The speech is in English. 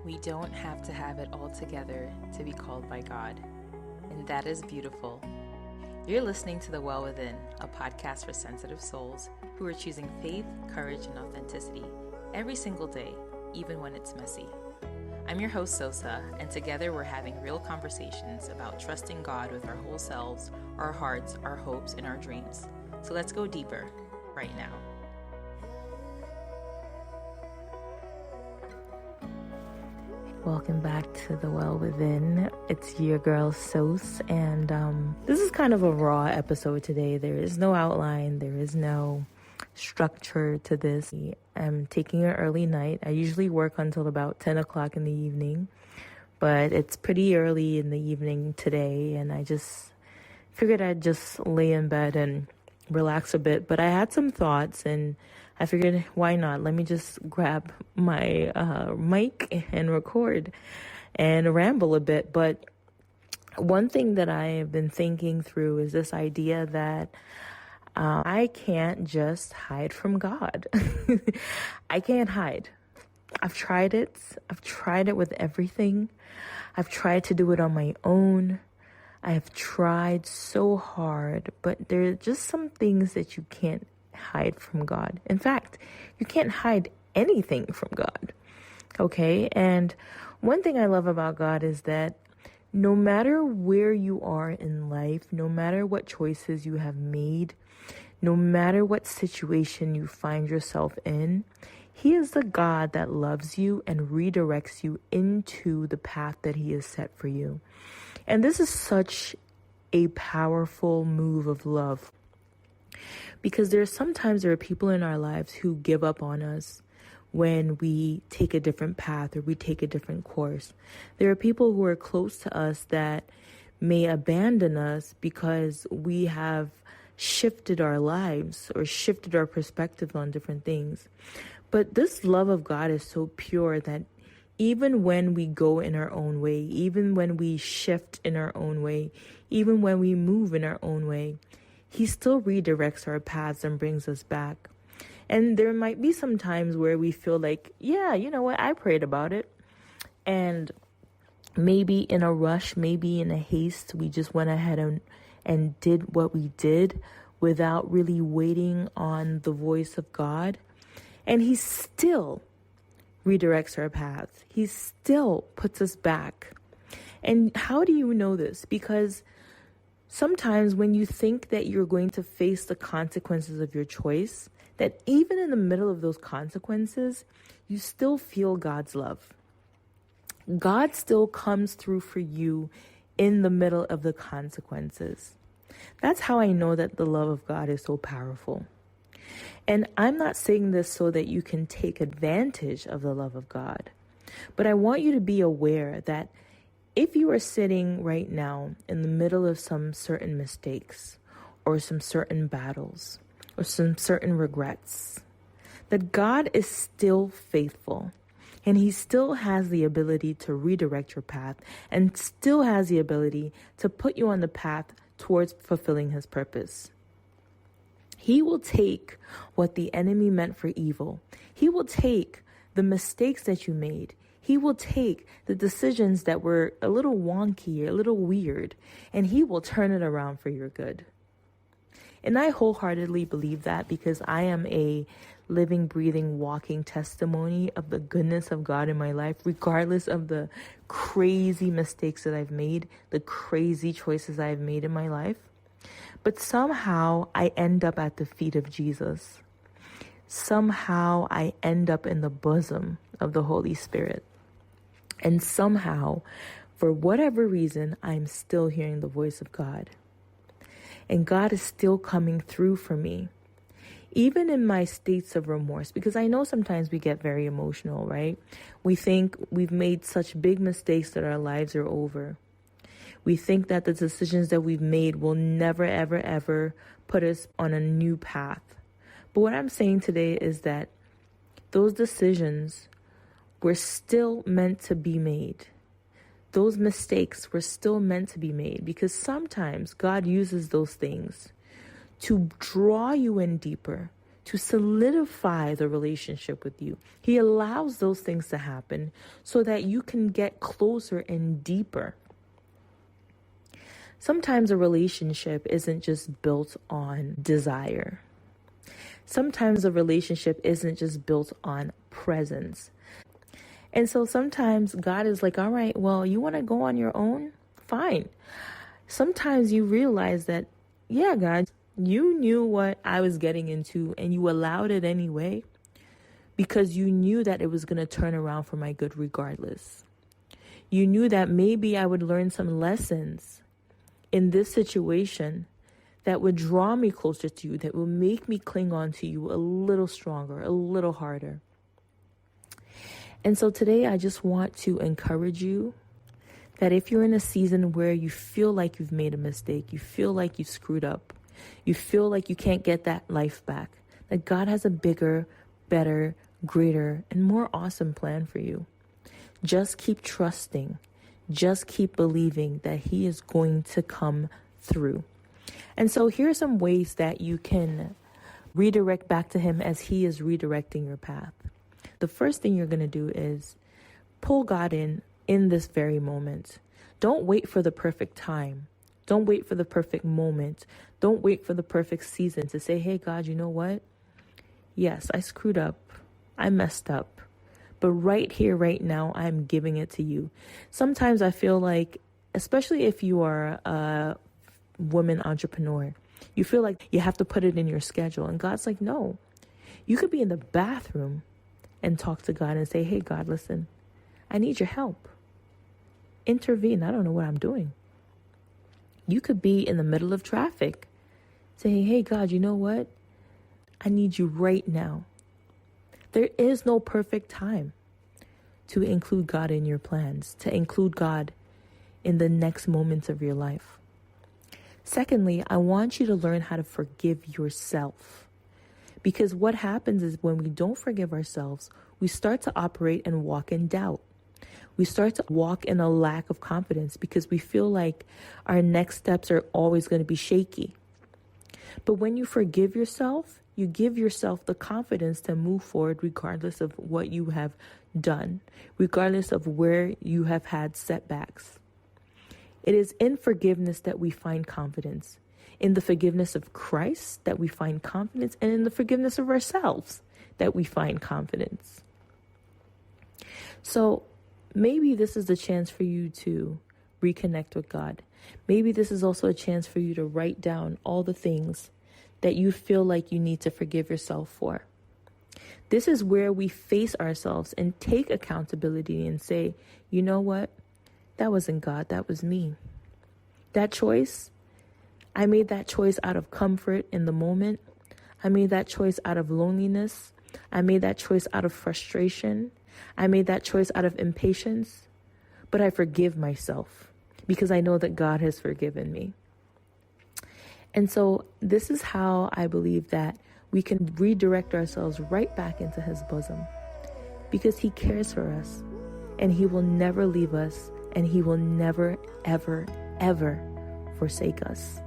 We don't have to have it all together to be called by God, and that is beautiful. You're listening to The Well Within, a podcast for sensitive souls who are choosing faith, courage, and authenticity every single day, even when it's messy. I'm your host, Sosa, and together we're having real conversations about trusting God with our whole selves, our hearts, our hopes, and our dreams. So let's go deeper right now. Welcome back to The Well Within. It's your girl, Sos, and this is kind of a raw episode today. There is no outline. There is no structure to this. I'm taking an early night. I usually work until about 10 o'clock in the evening, but it's pretty early in the evening today, and I just figured I'd just lay in bed and relax a bit. But I had some thoughts, and I figured, why not? Let me just grab my mic and record and ramble a bit. But one thing that I have been thinking through is this idea that I can't just hide from God. I can't hide. I've tried it. I've tried it with everything. I've tried to do it on my own. I have tried so hard, but there are just some things that you can't hide from God. In fact, you can't hide anything from God. Okay? And one thing I love about God is that no matter where you are in life, no matter what choices you have made, no matter what situation you find yourself in, He is the God that loves you and redirects you into the path that He has set for you. And this is such a powerful move of love, because there are people in our lives who give up on us when we take a different path or we take a different course. There are people who are close to us that may abandon us because we have shifted our lives or shifted our perspective on different things. But this love of God is so pure that even when we go in our own way, even when we shift in our own way, even when we move in our own way, He still redirects our paths and brings us back. And there might be some times where we feel like, yeah, you know what, I prayed about it. And maybe in a rush, maybe in a haste, we just went ahead and did what we did without really waiting on the voice of God. And He still redirects our paths. He still puts us back. And how do you know this? Because sometimes when you think that you're going to face the consequences of your choice, that even in the middle of those consequences, you still feel God's love. God still comes through for you in the middle of the consequences. That's how I know that the love of God is so powerful. And I'm not saying this so that you can take advantage of the love of God, but I want you to be aware that if you are sitting right now in the middle of some certain mistakes or some certain battles or some certain regrets, that God is still faithful and He still has the ability to redirect your path and still has the ability to put you on the path towards fulfilling His purpose. He will take what the enemy meant for evil. He will take the mistakes that you made. He will take the decisions that were a little wonky, a little weird, and He will turn it around for your good. And I wholeheartedly believe that because I am a living, breathing, walking testimony of the goodness of God in my life, regardless of the crazy mistakes that I've made, the crazy choices I've made in my life. But somehow I end up at the feet of Jesus. Somehow I end up in the bosom of the Holy Spirit. And somehow, for whatever reason, I'm still hearing the voice of God. And God is still coming through for me. Even in my states of remorse, because I know sometimes we get very emotional, right? We think we've made such big mistakes that our lives are over. We think that the decisions that we've made will never, ever, ever put us on a new path. But what I'm saying today is that those decisions were still meant to be made. Those mistakes were still meant to be made because sometimes God uses those things to draw you in deeper, to solidify the relationship with you. He allows those things to happen so that you can get closer and deeper. Sometimes a relationship isn't just built on desire. Sometimes a relationship isn't just built on presence. And so sometimes God is like, all right, well, you want to go on your own? Fine. Sometimes you realize that, yeah, God, you knew what I was getting into and you allowed it anyway because you knew that it was going to turn around for my good regardless. You knew that maybe I would learn some lessons in this situation that would draw me closer to you, that will make me cling on to you a little stronger, a little harder. And so today I just want to encourage you that if you're in a season where you feel like you've made a mistake, you feel like you've screwed up, you feel like you can't get that life back, that God has a bigger, better, greater, and more awesome plan for you. Just keep trusting. Just keep believing that He is going to come through. And so here are some ways that you can redirect back to Him as He is redirecting your path. The first thing you're going to do is pull God in this very moment. Don't wait for the perfect time. Don't wait for the perfect moment. Don't wait for the perfect season to say, hey, God, you know what? Yes, I screwed up. I messed up. But right here, right now, I'm giving it to you. Sometimes I feel like, especially if you are a woman entrepreneur, you feel like you have to put it in your schedule. And God's like, no, you could be in the bathroom and talk to God and say, hey, God, listen, I need your help. Intervene. I don't know what I'm doing. You could be in the middle of traffic saying, hey, God, you know what? I need you right now. There is no perfect time to include God in your plans, to include God in the next moments of your life. Secondly, I want you to learn how to forgive yourself. Because what happens is when we don't forgive ourselves, we start to operate and walk in doubt. We start to walk in a lack of confidence because we feel like our next steps are always going to be shaky. But when you forgive yourself, you give yourself the confidence to move forward regardless of what you have done, regardless of where you have had setbacks. It is in forgiveness that we find confidence. In the forgiveness of Christ that we find confidence, and in the forgiveness of ourselves that we find confidence. So maybe this is the chance for you to reconnect with God. Maybe this is also a chance for you to write down all the things that you feel like you need to forgive yourself for. This is where we face ourselves and take accountability and say, you know what? That wasn't God, that was me. That choice, I made that choice out of comfort in the moment. I made that choice out of loneliness. I made that choice out of frustration. I made that choice out of impatience. But I forgive myself because I know that God has forgiven me. And so this is how I believe that we can redirect ourselves right back into His bosom, because He cares for us and He will never leave us and He will never, ever, ever forsake us.